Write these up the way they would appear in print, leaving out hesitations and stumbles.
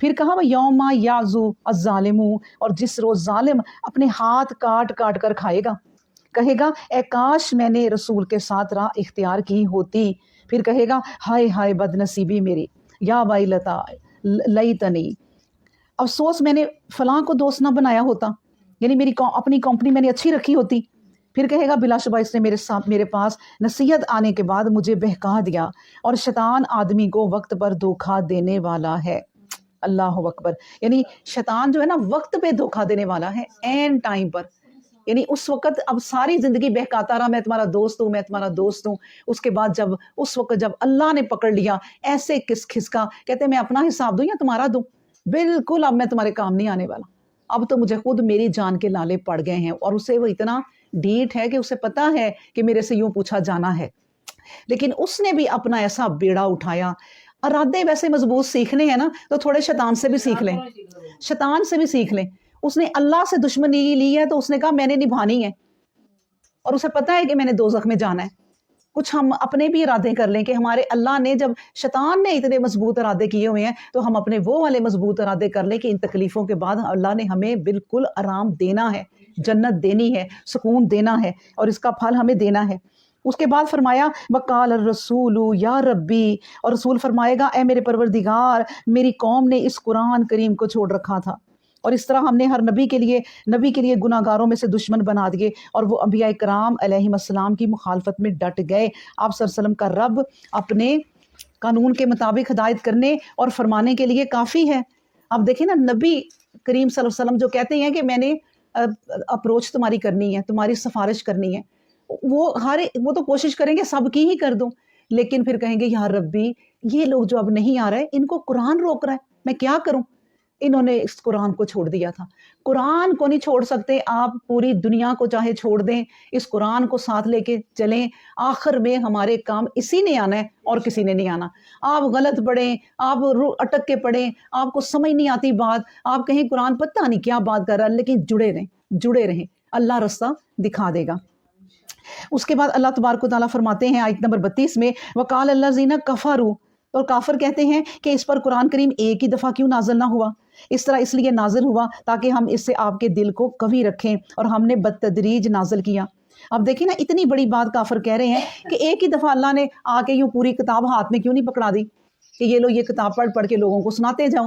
پھر کہا وہ یوما یازو الظالمو، اور جس روز ظالم اپنے ہاتھ کاٹ کاٹ کر کھائے گا، کہے گا اے کاش میں نے رسول کے ساتھ راہ اختیار کی ہوتی. پھر کہے گا ہائے ہائے بد نصیبی میری، یا ویلتا لیتنی، افسوس میں نے فلاں کو دوست نہ بنایا ہوتا، یعنی میری اپنی کمپنی میں نے اچھی رکھی ہوتی. پھر کہے گا بلا شبہ اس نے میرے پاس نصیحت آنے کے بعد مجھے بہکا دیا، اور شیطان آدمی کو وقت پر دھوکہ دینے والا ہے. اللہ اکبر. یعنی شیطان جو ہے نا وقت پہ دھوکہ دینے والا ہے، این ٹائم پر. یعنی اس وقت اب ساری زندگی بہکاتا رہا میں تمہارا دوست ہوں، میں تمہارا دوست ہوں. اس کے بعد اس وقت جب اللہ نے پکڑ لیا، ایسے کھسکا، کہتے میں اپنا حساب دوں یا تمہارا دوں؟ بالکل اب میں تمہارے کام نہیں آنے والا، اب تو مجھے خود میری جان کے لالے پڑ گئے ہیں. اور اسے وہ اتنا ڈھیٹ ہے کہ اسے پتا ہے کہ میرے سے یوں پوچھا جانا ہے، لیکن اس نے بھی اپنا ایسا بیڑا اٹھایا. ارادے ویسے مضبوط سیکھنے ہیں نا تو تھوڑے شیطان سے بھی سیکھ لیں، شیطان سے بھی سیکھ لیں. اس نے اللہ سے دشمنی لی ہے تو اس نے کہا میں نے نبھانی ہے، اور اسے پتا ہے کہ میں نے دوزخ میں جانا ہے. کچھ ہم اپنے بھی ارادے کر لیں کہ ہمارے اللہ نے، جب شیطان نے اتنے مضبوط ارادے کیے ہوئے ہیں تو ہم اپنے وہ والے مضبوط ارادے کر لیں کہ ان تکلیفوں کے بعد اللہ نے ہمیں بالکل آرام دینا ہے، جنت دینی ہے، سکون دینا ہے، اور اس کا پھل ہمیں دینا ہے. اس کے بعد فرمایا وقال الرسول یا ربی، اور رسول فرمائے گا اے میرے پروردگار، میری قوم نے اس قرآن کریم کو چھوڑ رکھا تھا، اور اس طرح ہم نے ہر نبی کے لیے گناہ گاروں میں سے دشمن بنا دیے، اور وہ انبیاء کرام علیہ السلام کی مخالفت میں ڈٹ گئے. آپ صلی اللہ علیہ وسلم کا رب اپنے قانون کے مطابق ہدایت کرنے اور فرمانے کے لیے کافی ہے. اب دیکھیں نا نبی کریم صلی اللہ علیہ وسلم جو کہتے ہیں کہ میں نے اپروچ تمہاری کرنی ہے، تمہاری سفارش کرنی ہے، وہ تو کوشش کریں گے سب کی ہی کر دوں، لیکن پھر کہیں گے یا ربی یہ لوگ جو اب نہیں آ رہے، ان کو قرآن روک رہا ہے، میں کیا کروں؟ انہوں نے اس قرآن کو چھوڑ دیا تھا. قرآن کو نہیں چھوڑ سکتے آپ، پوری دنیا کو چاہے چھوڑ دیں، اس قرآن کو ساتھ لے کے چلیں. آخر میں ہمارے کام اسی نے آنا ہے اور کسی نے نہیں آنا. آپ غلط پڑھیں، آپ اٹک کے پڑھیں، آپ کو سمجھ نہیں آتی بات، آپ کہیں قرآن پتہ نہیں کیا بات کر رہا ہے، لیکن جڑے رہیں، اللہ راستہ دکھا دے گا. اس کے بعد اللہ تبارک و تعالیٰ فرماتے ہیں آیت نمبر 32 میں وقال الذین کفروا، اور کافر کہتے ہیں کہ اس پر قرآن کریم ایک ہی دفعہ کیوں نازل نہ ہوا؟ اس طرح اس لیے نازل ہوا تاکہ ہم اس سے آپ کے دل کو قوی رکھیں، اور ہم نے بتدریج نازل کیا. اب دیکھیں نا اتنی بڑی بات کافر کہہ رہے ہیں کہ ایک ہی دفعہ اللہ نے آ کے یوں پوری کتاب ہاتھ میں کیوں نہیں پکڑا دی کہ یہ لو یہ کتاب پڑھ کے لوگوں کو سناتے جاؤ.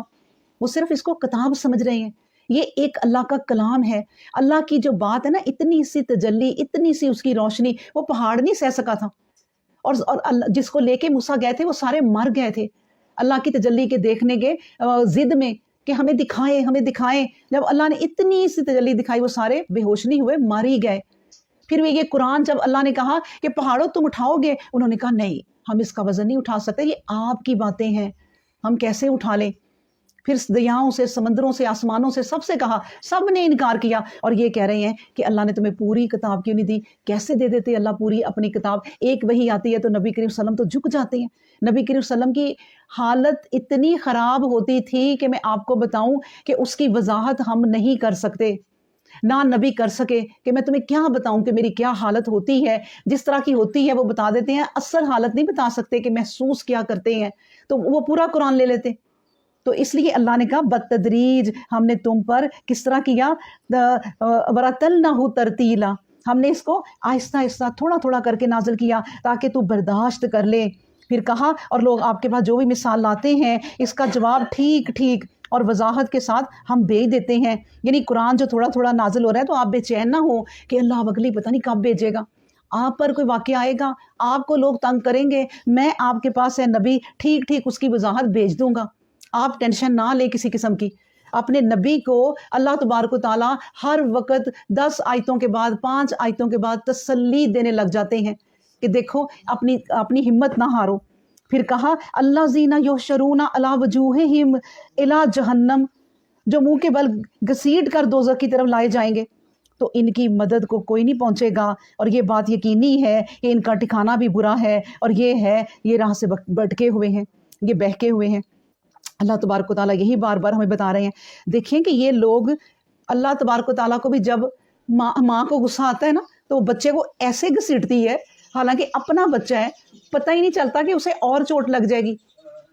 وہ صرف اس کو کتاب سمجھ رہے ہیں، یہ ایک اللہ کا کلام ہے. اللہ کی جو بات ہے نا، اتنی سی تجلی، اتنی سی اس کی روشنی، وہ پہاڑ نہیں سہ سکا تھا. اور جس کو لے کے موسیٰ گئے تھے وہ سارے مر گئے تھے اللہ کی تجلی کے دیکھنے کے ضد میں کہ ہمیں دکھائیں. جب اللہ نے اتنی سی تجلی دکھائی وہ سارے بے ہوش نہیں ہوئے، مر ہی گئے. پھر یہ قرآن جب اللہ نے کہا کہ پہاڑوں تم اٹھاؤ گے، انہوں نے کہا نہیں، ہم اس کا وزن نہیں اٹھا سکتے، یہ آپ کی باتیں ہیں، ہم کیسے اٹھا لیں. پھر دریاؤں سے، سمندروں سے، آسمانوں سے، سب سے کہا، سب نے انکار کیا. اور یہ کہہ رہے ہیں کہ اللہ نے تمہیں پوری کتاب کیوں نہیں دی؟ کیسے دے دیتے اللہ پوری اپنی کتاب؟ ایک وحی آتی ہے تو نبی کریم صلی اللہ علیہ وسلم تو جھک جاتے ہیں. نبی کریم صلی اللہ علیہ وسلم کی حالت اتنی خراب ہوتی تھی کہ میں آپ کو بتاؤں کہ اس کی وضاحت ہم نہیں کر سکتے، نہ نبی کر سکے کہ میں تمہیں کیا بتاؤں کہ میری کیا حالت ہوتی ہے. جس طرح کی ہوتی ہے وہ بتا دیتے ہیں، اصل حالت نہیں بتا سکتے کہ محسوس کیا کرتے ہیں، تو وہ پورا قرآن لے لیتے. تو اس لیے اللہ نے کہا بتدریج ہم نے تم پر کس طرح کیا، وَرَتَلْنَهُ تَرْتِيلًا، ہم نے اس کو آہستہ آہستہ تھوڑا تھوڑا کر کے نازل کیا تاکہ تو برداشت کر لے. پھر کہا اور لوگ آپ کے پاس جو بھی مثال لاتے ہیں اس کا جواب ٹھیک اور وضاحت کے ساتھ ہم بھیج دیتے ہیں. یعنی قرآن جو تھوڑا تھوڑا نازل ہو رہا ہے تو آپ بے چین نہ ہو کہ اللہ اب اگلی پتہ نہیں کب بھیجے گا. آپ پر کوئی واقعہ آئے گا، آپ کو لوگ تنگ کریں گے، میں آپ کے پاس ہے نبی، ٹھیک اس کی وضاحت بھیج دوں گا. آپ ٹینشن نہ لیں کسی قسم کی. اپنے نبی کو اللہ تبارک و تعالیٰ ہر وقت 10 آیتوں کے بعد 5 آیتوں کے بعد تسلی دینے لگ جاتے ہیں کہ دیکھو اپنی ہمت نہ ہارو. پھر کہا الذین یحشرون علی وجوہہم الی جہنم، جو منہ کے بل گھسیٹ کر دوزخ کی طرف لائے جائیں گے تو ان کی مدد کو کوئی نہیں پہنچے گا. اور یہ بات یقینی ہے کہ ان کا ٹھکانہ بھی برا ہے، اور یہ راہ سے بھٹکے ہوئے ہیں، یہ بہکے ہوئے ہیں. اللہ تبارک و تعالیٰ یہی بار بار ہمیں بتا رہے ہیں. دیکھیں کہ یہ لوگ اللہ تبارک و تعالیٰ کو بھی جب ماں کو غصہ آتا ہے نا تو وہ بچے کو ایسے گھسیٹتی ہے، حالانکہ اپنا بچہ ہے، پتہ ہی نہیں چلتا کہ اسے اور چوٹ لگ جائے گی.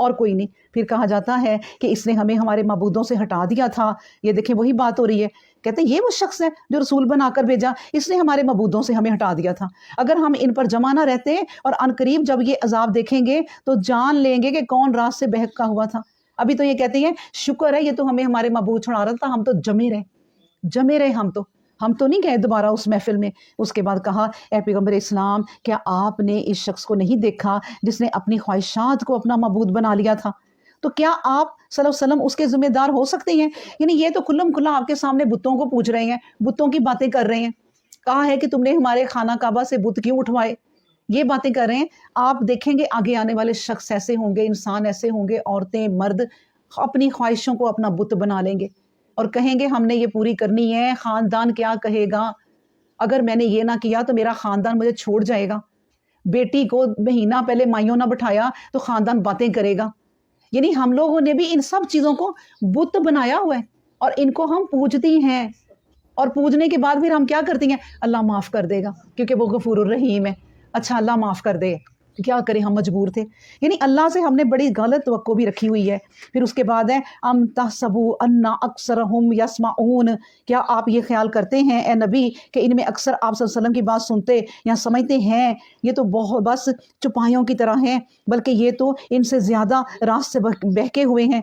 اور کوئی نہیں. پھر کہا جاتا ہے کہ اس نے ہمیں ہمارے معبودوں سے ہٹا دیا تھا. یہ دیکھیں وہی بات ہو رہی ہے. کہتے ہیں یہ وہ شخص ہے جو رسول بنا کر بھیجا, اس نے ہمارے معبودوں سے ہمیں ہٹا دیا تھا. اگر ہم ان پر جمع نہ رہتے اور ان قریب جب یہ عذاب دیکھیں گے تو جان لیں گے کہ کون راست سے بہکا ہوا تھا. ابھی تو یہ کہتے ہیں شکر ہے یہ تو ہمیں ہمارے معبود چھڑا رہا تھا, ہم تو جمے رہے ہم تو نہیں گئے دوبارہ اس محفل میں. اس کے بعد کہا اے پیغمبر اسلام کیا آپ نے اس شخص کو نہیں دیکھا جس نے اپنی خواہشات کو اپنا معبود بنا لیا تھا؟ تو کیا آپ صلی اللہ علیہ وسلم اس کے ذمہ دار ہو سکتے ہیں؟ یعنی یہ تو کھلم کھلا آپ کے سامنے بتوں کو پوچھ رہے ہیں, بتوں کی باتیں کر رہے ہیں. کہا ہے کہ تم نے ہمارے خانہ کعبہ سے بت کیوں اٹھوائے, یہ باتیں کر رہے ہیں. آپ دیکھیں گے آگے آنے والے شخص ایسے ہوں گے, انسان ایسے ہوں گے, عورتیں مرد اپنی خواہشوں کو اپنا بت بنا لیں گے اور کہیں گے ہم نے یہ پوری کرنی ہے, خاندان کیا کہے گا, اگر میں نے یہ نہ کیا تو میرا خاندان مجھے چھوڑ جائے گا, بیٹی کو مہینہ پہلے مائیوں نہ بٹھایا تو خاندان باتیں کرے گا. یعنی ہم لوگوں نے بھی ان سب چیزوں کو بت بنایا ہوا ہے اور ان کو ہم پوجتی ہیں, اور پوجنے کے بعد پھر ہم کیا کرتی ہیں, اللہ معاف کر دے گا کیونکہ وہ غفور الرحیم ہے. اچھا اللہ معاف کر دے, کیا کریں ہم مجبور تھے. یعنی اللہ سے ہم نے بڑی غلط توقع بھی رکھی ہوئی ہے. پھر اس کے بعد ہے ام تحسبوا ان اکثرهم یسمعون, کیا آپ یہ خیال کرتے ہیں اے نبی کہ ان میں اکثر آپ صلی اللہ علیہ وسلم کی بات سنتے یا سمجھتے ہیں؟ یہ تو بہت بس چپائیوں کی طرح ہیں, بلکہ یہ تو ان سے زیادہ راست سے بہکے ہوئے ہیں.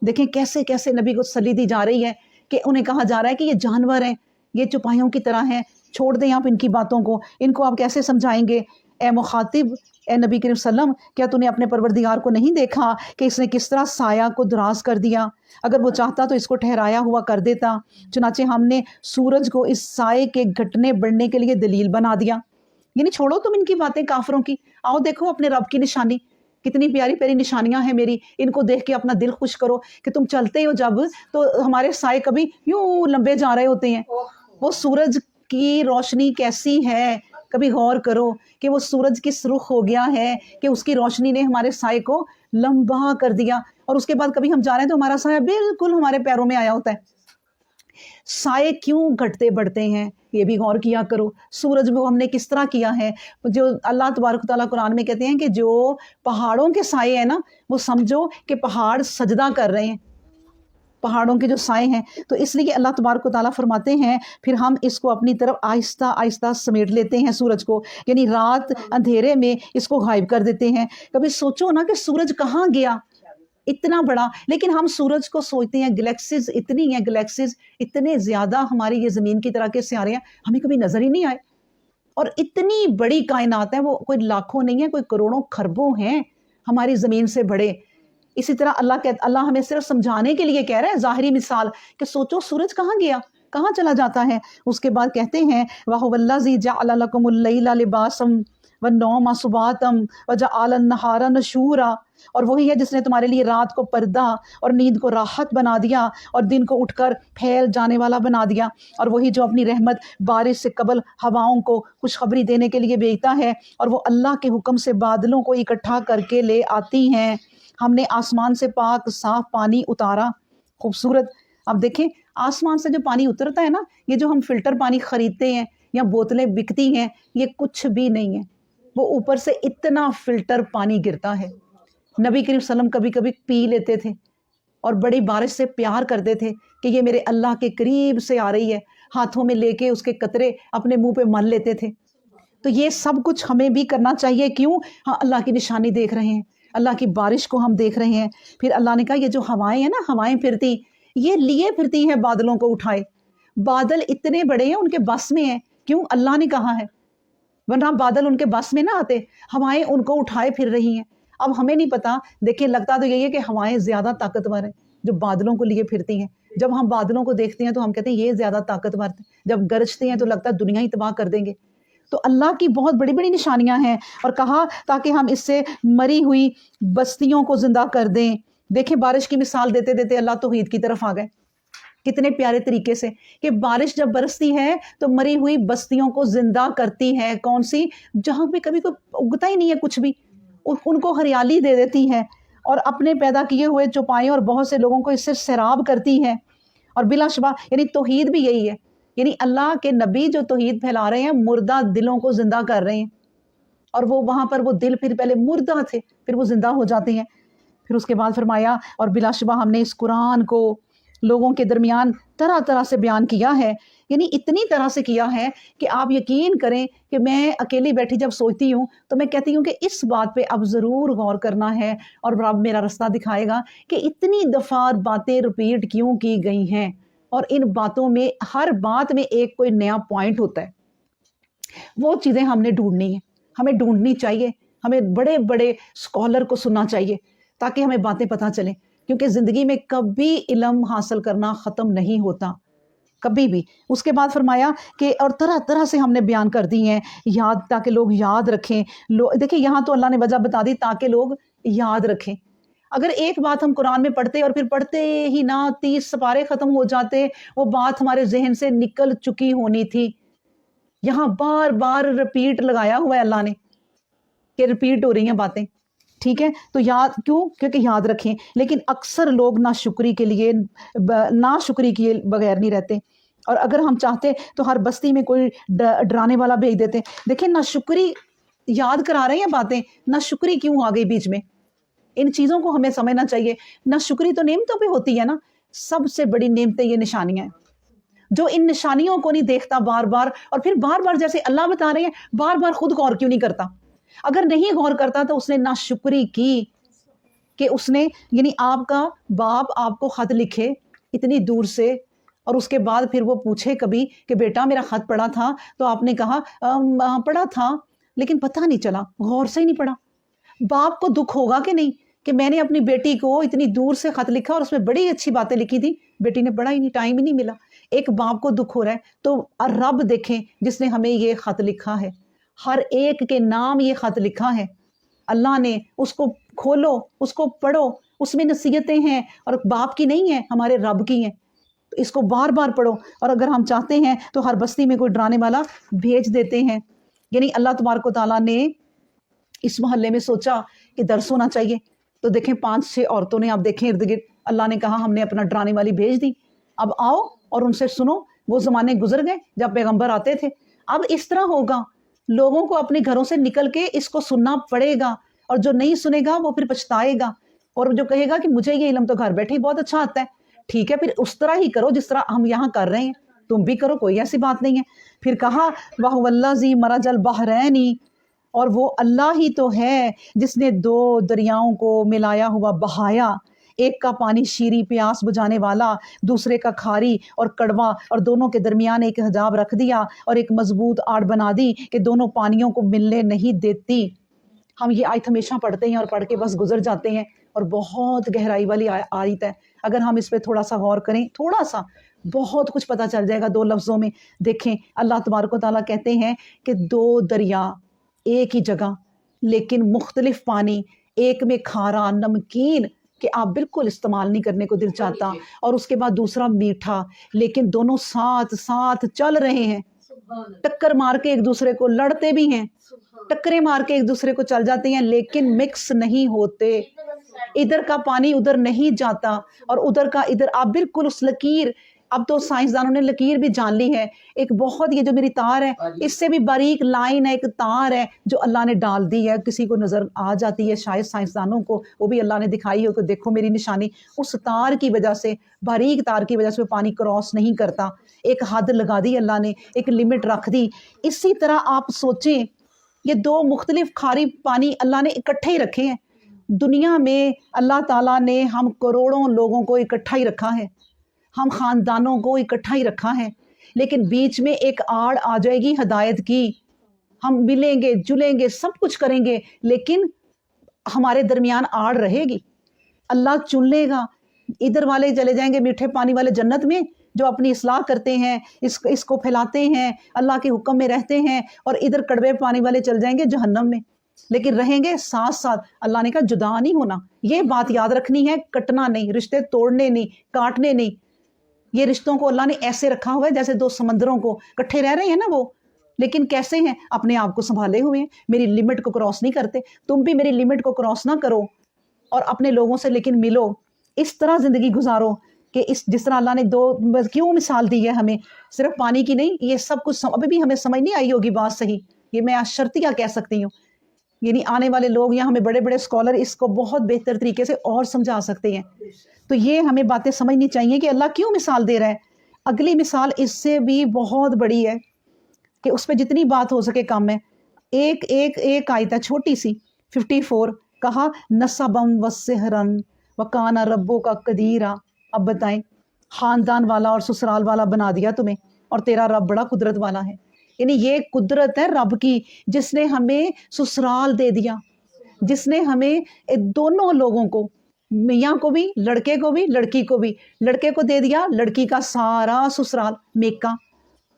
دیکھیں کیسے کیسے نبی کو تسلی دی جا رہی ہے کہ انہیں کہا جا رہا ہے کہ یہ جانور ہیں, یہ چپائیوں کی طرح ہیں, چھوڑ دیں آپ ان کی باتوں کو, ان کو آپ کیسے سمجھائیں گے؟ اے مخاطب, اے نبی کریم صلی اللہ علیہ وسلم, کیا تو نے اپنے پروردگار کو نہیں دیکھا کہ اس نے کس طرح سایہ کو دراز کر دیا؟ اگر وہ چاہتا تو اس کو ٹھہرایا ہوا کر دیتا. چنانچہ ہم نے سورج کو اس سائے کے گھٹنے بڑھنے کے لیے دلیل بنا دیا. یعنی چھوڑو تم ان کی باتیں کافروں کی, آؤ دیکھو اپنے رب کی نشانی, کتنی پیاری پیاری نشانیاں ہیں میری, ان کو دیکھ کے اپنا دل خوش کرو کہ تم چلتے ہو جب تو ہمارے سائے کبھی یوں لمبے جا رہے ہوتے ہیں. وہ سورج کی روشنی کیسی ہے, کبھی غور کرو کہ وہ سورج کس رخ ہو گیا ہے کہ اس کی روشنی نے ہمارے سائے کو لمبا کر دیا, اور اس کے بعد کبھی ہم جا رہے ہیں تو ہمارا سایہ بالکل ہمارے پیروں میں آیا ہوتا ہے. سائے کیوں گھٹتے بڑھتے ہیں یہ بھی غور کیا کرو. سورج کو ہم نے کس طرح کیا ہے, جو اللہ تبارک و تعالیٰ قرآن میں کہتے ہیں کہ جو پہاڑوں کے سائے ہیں نا, وہ سمجھو کہ پہاڑ سجدہ کر رہے ہیں, پہاڑوں کے جو سائے ہیں. تو اس لیے اللہ تبارک و تعالیٰ فرماتے ہیں پھر ہم اس کو اپنی طرف آہستہ آہستہ سمیٹ لیتے ہیں سورج کو, یعنی رات اندھیرے میں اس کو غائب کر دیتے ہیں. کبھی سوچو نا کہ سورج کہاں گیا, اتنا بڑا, لیکن ہم سورج کو سوچتے ہیں گلیکسیز اتنی ہیں, گلیکسیز اتنے زیادہ ہماری یہ زمین کی طرح کے سیارے ہیں, ہمیں کبھی نظر ہی نہیں آئے. اور اتنی بڑی کائنات ہے, وہ کوئی لاکھوں نہیں ہے, کوئی کروڑوں خربوں ہیں ہماری زمین سے بڑے. اسی طرح اللہ ہمیں صرف سمجھانے کے لیے کہہ رہا ہے, ظاہری مثال کہ سوچو سورج کہاں گیا, کہاں چلا جاتا ہے. اس کے بعد کہتے ہیں وَهُوَ الَّذِي جَعَلَ لَكُمُ اللَّيْلَ لِبَاسًا وَالنَّوْمَ سُبَاتًا وَجَعَلَ النَّهَارَ نُشُورًا, اور وہی ہے جس نے تمہارے لیے رات کو پردہ اور نیند کو راحت بنا دیا اور دن کو اٹھ کر پھیل جانے والا بنا دیا, اور وہی جو اپنی رحمت بارش سے قبل ہواؤں کو خوشخبری دینے کے لیے بھیجتا ہے, اور وہ اللہ کے حکم سے بادلوں کو اکٹھا کر کے لے آتی ہیں. ہم نے آسمان سے پاک صاف پانی اتارا. خوبصورت. اب دیکھیں آسمان سے جو پانی اترتا ہے نا, یہ جو ہم فلٹر پانی خریدتے ہیں یا بوتلیں بکتی ہیں, یہ کچھ بھی نہیں ہے, وہ اوپر سے اتنا فلٹر پانی گرتا ہے. نبی کریم صلی اللہ علیہ وسلم کبھی کبھی پی لیتے تھے اور بڑی بارش سے پیار کرتے تھے کہ یہ میرے اللہ کے قریب سے آ رہی ہے, ہاتھوں میں لے کے اس کے قطرے اپنے منہ پہ مل لیتے تھے. تو یہ سب کچھ ہمیں بھی کرنا چاہیے. کیوں؟ ہاں اللہ کی نشانی دیکھ رہے ہیں, اللہ کی بارش کو ہم دیکھ رہے ہیں. پھر اللہ نے کہا یہ جو ہوائیں ہیں نا, ہوائیں پھرتی, یہ لیے پھرتی ہیں بادلوں کو اٹھائے. بادل اتنے بڑے ہیں, ان کے بس میں ہیں. کیوں؟ اللہ نے کہا ہے, ورنہ بادل ان کے بس میں نہ آتے. ہوائیں ان کو اٹھائے پھر رہی ہیں. اب ہمیں نہیں پتا, دیکھیں لگتا تو یہی ہے کہ ہوائیں زیادہ طاقتور ہیں جو بادلوں کو لیے پھرتی ہیں. جب ہم بادلوں کو دیکھتے ہیں تو ہم کہتے ہیں یہ زیادہ طاقتور ہیں, جب گرجتے ہیں تو لگتا ہے دنیا ہی تباہ کر دیں گے. تو اللہ کی بہت بڑی بڑی نشانیاں ہیں, اور کہا تاکہ ہم اس سے مری ہوئی بستیوں کو زندہ کر دیں. دیکھیں بارش کی مثال دیتے دیتے اللہ توحید کی طرف آ گئے کتنے پیارے طریقے سے, کہ بارش جب برستی ہے تو مری ہوئی بستیوں کو زندہ کرتی ہے. کون سی؟ جہاں پہ کبھی کوئی اگتا ہی نہیں ہے کچھ بھی, ان کو ہریالی دے دیتی ہے, اور اپنے پیدا کیے ہوئے چوپائے اور بہت سے لوگوں کو اس سے سیراب کرتی ہے. اور بلا شبہ یعنی توحید بھی یہی ہے, یعنی اللہ کے نبی جو توحید پھیلا رہے ہیں, مردہ دلوں کو زندہ کر رہے ہیں, اور وہ وہاں پر وہ دل پھر پہلے مردہ تھے, پھر وہ زندہ ہو جاتے ہیں. پھر اس کے بعد فرمایا اور بلا شبہ ہم نے اس قرآن کو لوگوں کے درمیان طرح طرح سے بیان کیا ہے، یعنی اتنی طرح سے کیا ہے کہ آپ یقین کریں کہ میں اکیلی بیٹھی جب سوچتی ہوں تو میں کہتی ہوں کہ اس بات پہ اب ضرور غور کرنا ہے، اور رب میرا رستہ دکھائے گا کہ اتنی دفعہ باتیں رپیٹ کیوں کی گئی ہیں، اور ان باتوں میں ہر بات میں ایک کوئی نیا پوائنٹ ہوتا ہے۔ وہ چیزیں ہم نے ڈھونڈنی ہیں، ہمیں ڈھونڈنی چاہیے، ہمیں بڑے بڑے اسکالر کو سننا چاہیے تاکہ ہمیں باتیں پتہ چلیں، کیونکہ زندگی میں کبھی علم حاصل کرنا ختم نہیں ہوتا، کبھی بھی۔ اس کے بعد فرمایا کہ اور طرح طرح سے ہم نے بیان کر دی ہیں یاد، تاکہ لوگ یاد رکھیں۔ دیکھیں یہاں تو اللہ نے وجہ بتا دی تاکہ لوگ یاد رکھیں۔ اگر ایک بات ہم قرآن میں پڑھتے اور پھر پڑھتے ہی نہ 30 سپارے ختم ہو جاتے، وہ بات ہمارے ذہن سے نکل چکی ہونی تھی۔ یہاں بار بار رپیٹ لگایا ہوا ہے اللہ نے کہ رپیٹ ہو رہی ہیں باتیں، ٹھیک ہے؟ تو یاد کیوں؟ کیونکہ یاد رکھیں۔ لیکن اکثر لوگ ناشکری کے لیے ناشکری کیے بغیر نہیں رہتے، اور اگر ہم چاہتے تو ہر بستی میں کوئی ڈرانے والا بھیج دیتے۔ دیکھیں ناشکری یاد کرا رہے ہیں باتیں، ناشکری کیوں آ گئی بیچ میں؟ ان چیزوں کو ہمیں سمجھنا چاہیے۔ ناشکری تو نعمتوں پہ ہوتی ہے نا، سب سے بڑی نعمتیں یہ نشانیاں ہیں۔ جو ان نشانیوں کو نہیں دیکھتا بار بار، اور پھر بار بار جیسے اللہ بتا رہے ہیں بار بار خود غور کیوں نہیں کرتا؟ اگر نہیں غور کرتا تو اس نے ناشکری کی کہ اس نے، یعنی آپ کا باپ آپ کو خط لکھے اتنی دور سے، اور اس کے بعد پھر وہ پوچھے کبھی کہ بیٹا میرا خط پڑھا تھا، تو آپ نے کہا پڑھا تھا لیکن پتہ نہیں چلا، غور سے ہی نہیں پڑھا۔ باپ کو دکھ ہوگا کہ نہیں کہ میں نے اپنی بیٹی کو اتنی دور سے خط لکھا اور اس میں بڑی اچھی باتیں لکھی تھی، بیٹی نے پڑھا ہی نہیں، ٹائم ہی نہیں ملا۔ ایک باپ کو دکھ ہو رہا ہے، تو رب دیکھیں جس نے ہمیں یہ خط لکھا ہے، ہر ایک کے نام یہ خط لکھا ہے اللہ نے، اس کو کھولو، اس کو پڑھو، اس میں نصیحتیں ہیں، اور باپ کی نہیں ہیں، ہمارے رب کی ہیں۔ اس کو بار بار پڑھو، اور اگر ہم چاہتے ہیں تو ہر بستی میں کوئی ڈرانے والا بھیج دیتے ہیں۔ یعنی اللہ تبارک و تعالیٰ نے اس محلے میں سوچا کہ درس ہونا چاہیے، تو دیکھیں 5-6 عورتوں نے، آپ دیکھیں ارد گرد، اللہ نے کہا ہم نے اپنا ڈرانے والی بھیج دی، اب آؤ اور ان سے سنو۔ وہ زمانے گزر گئے جب پیغمبر آتے تھے، اب اس طرح ہوگا، لوگوں کو اپنے گھروں سے نکل کے اس کو سننا پڑے گا، اور جو نہیں سنے گا وہ پھر پچھتائے گا، اور جو کہے گا کہ مجھے یہ علم تو گھر بیٹھے ہی بہت اچھا آتا ہے، ٹھیک ہے پھر اس طرح ہی کرو جس طرح ہم یہاں کر رہے ہیں، تم بھی کرو، کوئی ایسی بات نہیں ہے۔ پھر کہا وَهُوَ الَّذِي مَرَجَ الْبَحْرَيْنِ، اور وہ اللہ ہی تو ہے جس نے 2 دریاؤں کو ملایا ہوا بہایا، ایک کا پانی شیریں پیاس بجھانے والا، دوسرے کا کھاری اور کڑوا، اور دونوں کے درمیان ایک حجاب رکھ دیا اور ایک مضبوط آڑ بنا دی کہ دونوں پانیوں کو ملنے نہیں دیتی۔ ہم یہ آیت ہمیشہ پڑھتے ہیں اور پڑھ کے بس گزر جاتے ہیں، اور بہت گہرائی والی آیت ہے، اگر ہم اس پہ تھوڑا سا غور کریں، تھوڑا سا، بہت کچھ پتہ چل جائے گا 2 لفظوں میں۔ دیکھیں اللہ تبارک و تعالیٰ کہتے ہیں کہ 2 دریا ایک ہی جگہ لیکن مختلف پانی، ایک میں کھارا نمکین کہ آپ بالکل استعمال نہیں کرنے کو دل چاہتا، اور اس کے بعد دوسرا میٹھا، لیکن دونوں ساتھ ساتھ چل رہے ہیں، ٹکر مار کے ایک دوسرے کو لڑتے بھی ہیں، ٹکریں مار کے ایک دوسرے کو چل جاتے ہیں، لیکن مکس نہیں ہوتے، ادھر کا پانی ادھر نہیں جاتا اور ادھر کا ادھر۔ آپ بالکل اس لکیر، اب تو سائنسدانوں نے لکیر بھی جان لی ہے، ایک بہت، یہ جو میری تار ہے اس سے بھی باریک لائن ہے، ایک تار ہے جو اللہ نے ڈال دی ہے، کسی کو نظر آ جاتی ہے شاید سائنسدانوں کو، وہ بھی اللہ نے دکھائی ہو کہ دیکھو میری نشانی، اس تار کی وجہ سے، باریک تار کی وجہ سے وہ پانی کراس نہیں کرتا، ایک حد لگا دی اللہ نے، ایک لمٹ رکھ دی۔ اسی طرح آپ سوچیں یہ 2 مختلف کھاری پانی اللہ نے اکٹھے ہی رکھے ہیں۔ دنیا میں اللہ تعالیٰ نے ہم کروڑوں لوگوں کو اکٹھا ہی رکھا ہے، ہم خاندانوں کو اکٹھا ہی رکھا ہے، لیکن بیچ میں ایک آڑ آ جائے گی ہدایت کی، ہم ملیں گے جلیں گے سب کچھ کریں گے، لیکن ہمارے درمیان آڑ رہے گی، اللہ چن لے گا۔ ادھر والے چلے جائیں گے میٹھے پانی والے جنت میں، جو اپنی اصلاح کرتے ہیں، اس کو پھیلاتے ہیں، اللہ کے حکم میں رہتے ہیں، اور ادھر کڑوے پانی والے چل جائیں گے جہنم میں، لیکن رہیں گے ساتھ ساتھ۔ اللہ نے کہا جدا نہیں ہونا، یہ بات یاد رکھنی ہے، کٹنا نہیں، رشتے توڑنے نہیں، کاٹنے نہیں۔ یہ رشتوں کو اللہ نے ایسے رکھا ہوا ہے جیسے 2 سمندروں کو کٹھے رہ رہے ہیں نا وہ، لیکن کیسے ہیں؟ اپنے آپ کو سنبھالے ہوئے ہیں، میری لمٹ کو کراس نہیں کرتے، تم بھی میری لمٹ کو کراس نہ کرو، اور اپنے لوگوں سے لیکن ملو، اس طرح زندگی گزارو کہ جس طرح اللہ نے 2 کیوں مثال دی ہے ہمیں، صرف پانی کی نہیں، یہ سب کچھ ابھی بھی ہمیں سمجھ نہیں آئی ہوگی بات صحیح، یہ میں شرطیہ کہہ سکتی ہوں، یعنی آنے والے لوگ یا ہمیں بڑے بڑے اسکالر اس کو بہت بہتر طریقے سے اور سمجھا سکتے ہیں. تو یہ ہمیں باتیں سمجھنی چاہیے کہ اللہ کیوں مثال دے رہا ہے. اگلی مثال اس سے بھی بہت بڑی ہے کہ اس پہ جتنی بات ہو سکے کم ہے. ایک آیت ہے چھوٹی سی 54. کہا نصبم وسحرن وکان ربو کا قدیرا. اب بتائیں خاندان والا اور سسرال والا بنا دیا تمہیں اور تیرا رب بڑا قدرت والا ہے. یعنی یہ قدرت ہے رب کی جس نے ہمیں سسرال دے دیا, جس نے ہمیں دونوں لوگوں کو, میاں کو بھی لڑکے کو بھی لڑکی کو بھی, لڑکے کو دے دیا لڑکی کا سارا سسرال میکا,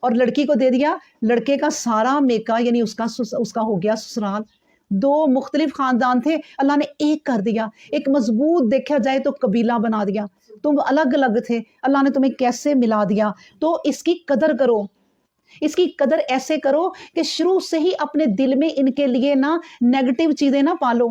اور لڑکی کو دے دیا لڑکے کا سارا میکا, یعنی اس کا ہو گیا سسرال. دو مختلف خاندان تھے اللہ نے ایک کر دیا. ایک مضبوط دیکھا جائے تو قبیلہ بنا دیا. تم الگ الگ تھے, اللہ نے تمہیں کیسے ملا دیا. تو اس کی قدر کرو, اس کی قدر ایسے کرو کہ شروع سے ہی اپنے دل میں ان کے لیے نہ نیگیٹو چیزیں نہ پالو.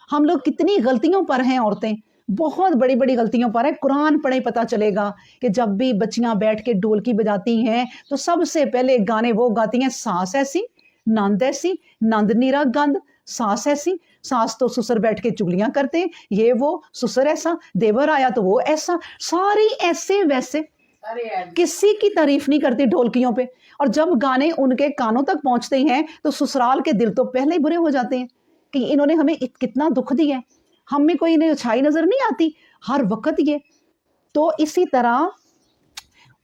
ہم لوگ کتنی غلطیوں پر ہیں, عورتیں بہت بڑی بڑی غلطیوں پر ہیں. قرآن پڑھیں پتہ چلے گا کہ جب بھی بچیاں بیٹھ کے ڈھولکی بجاتی ہیں تو سب سے پہلے گانے وہ گاتی ہیں ساس ایسی نند ایسی, نند نیرا گند, ساس ایسی, ساس تو سسر بیٹھ کے چگلیاں کرتے ہیں, یہ وہ سسر ایسا, دیور آیا تو وہ ایسا, ساری ایسے ویسے, کسی کی تعریف نہیں کرتی ڈھولکیوں پہ. اور جب گانے ان کے کانوں تک پہنچتے ہیں تو سسرال کے دل تو پہلے ہی برے ہو جاتے ہیں کہ انہوں نے ہمیں کتنا دکھ دیا ہے, ہم میں کوئی انہیں اچھائی نظر نہیں آتی ہر وقت یہ. تو اسی طرح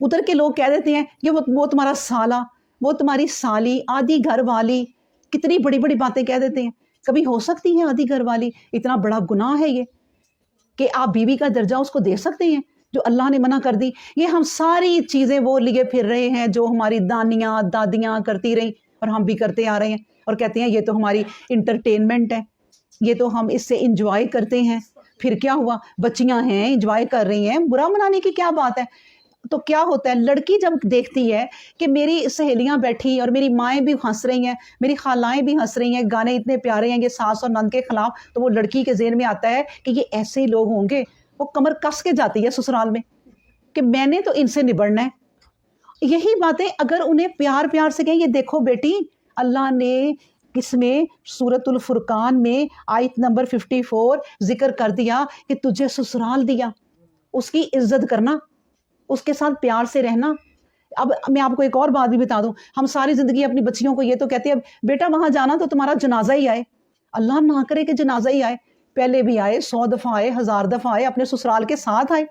ادھر کے لوگ کہہ دیتے ہیں کہ وہ تمہارا سالہ, وہ تمہاری سالی, آدھی گھر والی, کتنی بڑی بڑی باتیں کہہ دیتے ہیں. کبھی ہو سکتی ہے آدھی گھر والی؟ اتنا بڑا گناہ ہے یہ کہ آپ بیوی کا درجہ اس کو دے سکتے ہیں جو اللہ نے منع کر دی. یہ ہم ساری چیزیں وہ لیے پھر رہے ہیں جو ہماری دانیاں دادیاں کرتی رہیں اور ہم بھی کرتے آ رہے ہیں, اور کہتے ہیں یہ تو ہماری انٹرٹینمنٹ ہے, یہ تو ہم اس سے انجوائے کرتے ہیں. پھر کیا ہوا, بچیاں ہیں انجوائے کر رہی ہیں, برا منانے کی کیا بات ہے. تو کیا ہوتا ہے, لڑکی جب دیکھتی ہے کہ میری سہیلیاں بیٹھی اور میری مائیں بھی ہنس رہی ہیں, میری خالائیں بھی ہنس رہی ہیں, گانے اتنے پیارے ہیں یہ ساس اور نند کے خلاف, تو وہ لڑکی کے ذہن میں آتا ہے کہ یہ ایسے ہی لوگ ہوں گے. وہ کمر کس کے جاتی ہے سسرال میں کہ میں نے تو ان سے نبڑنا ہے. یہی باتیں اگر انہیں پیار پیار سے کہیں, یہ دیکھو بیٹی اللہ نے کس میں سورۃ الفرقان میں آیت نمبر 54 ذکر کر دیا کہ تجھے سسرال دیا, اس کی عزت کرنا, اس کے ساتھ پیار سے رہنا. اب میں آپ کو ایک اور بات بھی بتا دوں, ہم ساری زندگی اپنی بچیوں کو یہ تو کہتے ہیں بیٹا وہاں جانا تو تمہارا جنازہ ہی آئے. اللہ نہ کرے کہ جنازہ ہی آئے, پہلے بھی آئے, 100 دفعہ آئے, 1000 دفعہ آئے, اپنے سسرال کے ساتھ آئے.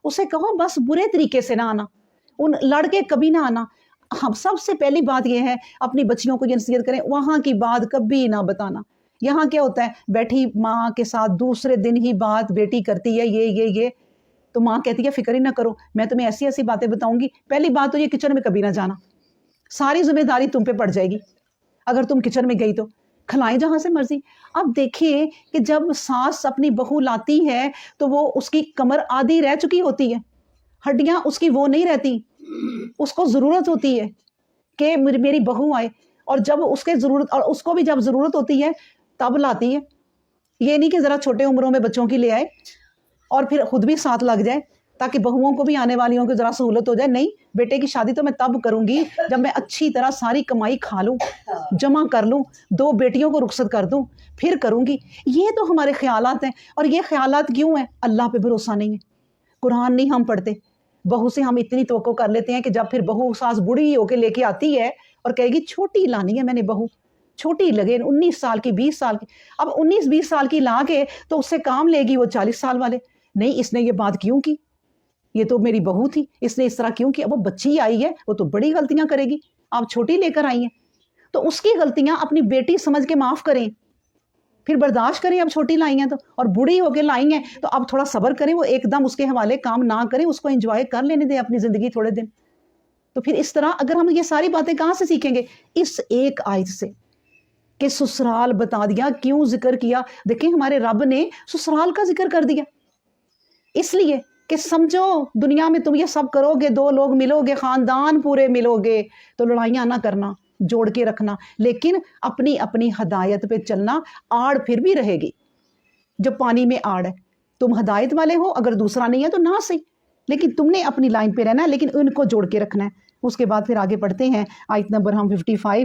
اسے کہو بس برے طریقے سے نہ آنا, ان لڑ کے کبھی نہ آنا. ہم سب سے پہلی بات یہ ہے اپنی بچیوں کو یہ نصیحت کریں, وہاں کی بات کبھی نہ بتانا. یہاں کیا ہوتا ہے, بیٹھی ماں کے ساتھ دوسرے دن ہی بات بیٹی کرتی ہے یہ تو ماں کہتی ہے فکر ہی نہ کرو, میں تمہیں ایسی ایسی باتیں بتاؤں گی. پہلی بات تو یہ کچن میں کبھی نہ جانا, ساری ذمہ داری تم پہ پڑ جائے گی اگر تم کچن میں گئی تو, کھلائیں جہاں سے مرضی. اب دیکھیے کہ جب ساس اپنی بہو لاتی ہے تو وہ اس کی کمر آدھی رہ چکی ہوتی ہے, ہڈیاں اس کی وہ نہیں رہتی, اس کو ضرورت ہوتی ہے کہ میری بہو آئے, اور جب اس کے ضرورت, اور اس کو بھی جب ضرورت ہوتی ہے تب لاتی ہے. یہ نہیں کہ ذرا چھوٹے عمروں میں بچوں کی لے آئے اور پھر خود بھی ساتھ لگ جائے تاکہ بہوؤں کو بھی آنے والیوں کو ذرا سہولت ہو جائے. نہیں, بیٹے کی شادی تو میں تب کروں گی جب میں اچھی طرح ساری کمائی کھا لوں, جمع کر لوں, 2 بیٹیوں کو رخصت کر دوں, پھر کروں گی. یہ تو ہمارے خیالات ہیں, اور یہ خیالات کیوں ہیں؟ اللہ پہ بھروسہ نہیں ہے, قرآن نہیں ہم پڑھتے. بہو سے ہم اتنی توقع کر لیتے ہیں کہ جب پھر بہو ساس بوڑھی ہو کے لے کے آتی ہے اور کہے گی چھوٹی لانی ہے میں نے بہو, چھوٹی لگے 19 سال کی 20 سال کی. اب 19-20 سال کی لا کے تو اس سے کام لے گی وہ 40 سال والے. نہیں, اس نے یہ بات کیوں کی, یہ تو میری بہو تھی, اس نے اس طرح کیوں کی. اب وہ بچی آئی ہے, وہ تو بڑی غلطیاں کرے گی, آپ چھوٹی لے کر آئی ہیں تو اس کی غلطیاں اپنی بیٹی سمجھ کے معاف کریں, پھر برداشت کریں. اب چھوٹی لائی ہیں تو, اور بوڑھی ہو کے لائی ہیں تو اب تھوڑا صبر کریں, وہ ایک دم اس کے حوالے کام نہ کریں, اس کو انجوائے کر لینے دیں اپنی زندگی تھوڑے دن. تو پھر اس طرح اگر ہم یہ ساری باتیں کہاں سے سیکھیں گے؟ اس ایک آیت سے کہ سسرال بتا دیا. کیوں ذکر کیا؟ دیکھیں ہمارے رب نے سسرال کا ذکر کر دیا اس لیے کہ سمجھو دنیا میں تم یہ سب کرو گے, 2 لوگ ملو گے, خاندان پورے ملو گے, تو لڑائیاں نہ کرنا, جوڑ کے رکھنا, لیکن اپنی اپنی ہدایت پہ چلنا. آڑ پھر بھی رہے گی, جب پانی میں آڑ ہے, تم ہدایت والے ہو, اگر دوسرا نہیں ہے تو نہ صحیح, لیکن تم نے اپنی لائن پہ رہنا ہے, لیکن ان کو جوڑ کے رکھنا ہے. اس کے بعد پھر آگے پڑھتے ہیں آیت نمبر ہم 55.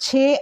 6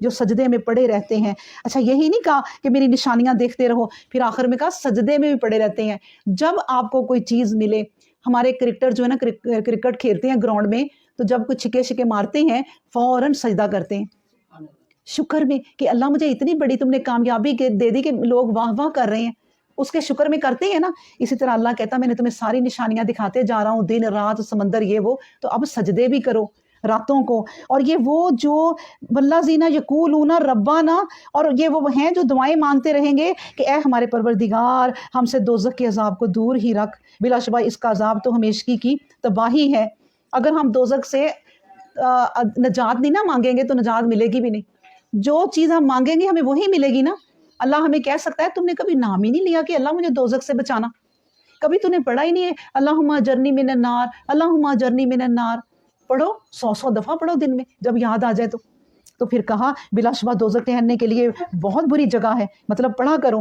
جو سجدے میں پڑے رہتے ہیں. اچھا یہی نہیں کہا کہ میری نشانیاں دیکھتے رہو, پھر آخر میں کہا سجدے میں بھی پڑے رہتے ہیں. جب آپ کو کوئی چیز ملے, ہمارے کرکٹر جو ہے نا کرکٹ کھیلتے ہیں گراؤنڈ میں, تو جب کوئی چھکے چھکے مارتے ہیں فوراً سجدہ کرتے ہیں شکر میں کہ اللہ مجھے اتنی بڑی تم نے کامیابی دے دی کہ لوگ واہ واہ کر رہے ہیں, اس کے شکر میں کرتے ہیں نا. اسی طرح اللہ کہتا میں نے تمہیں ساری نشانیاں دکھاتے جا رہا ہوں, دن رات سمندر یہ وہ, تو اب سجدے بھی کرو راتوں کو. اور یہ وہ جو والذین یقولون ربنا, اور یہ وہ ہیں جو دعائیں مانگتے رہیں گے کہ اے ہمارے پروردگار ہم سے دوزخ کے عذاب کو دور ہی رکھ, بلا شبہ اس کا عذاب تو ہمیشگی کی تباہی ہے. اگر ہم دوزخ سے نجات نہیں نہ مانگیں گے تو نجات ملے گی بھی نہیں. جو چیز ہم مانگیں گے ہمیں وہی ملے گی نا. اللہ ہمیں کہہ سکتا ہے تم نے کبھی نام ہی نہیں لیا کہ اللہ مجھے دوزخ سے بچانا, کبھی تو نے پڑھا ہی نہیں ہے اللہم اجرنی من النار, اللہم اجرنی من النار. پڑھو 100 دفعہ پڑھو دن میں جب یاد آ جائے تو. پھر کہا بلا شبہ دوزخ ٹھہرنے کے لیے بہت بری جگہ ہے, مطلب پڑھا کرو.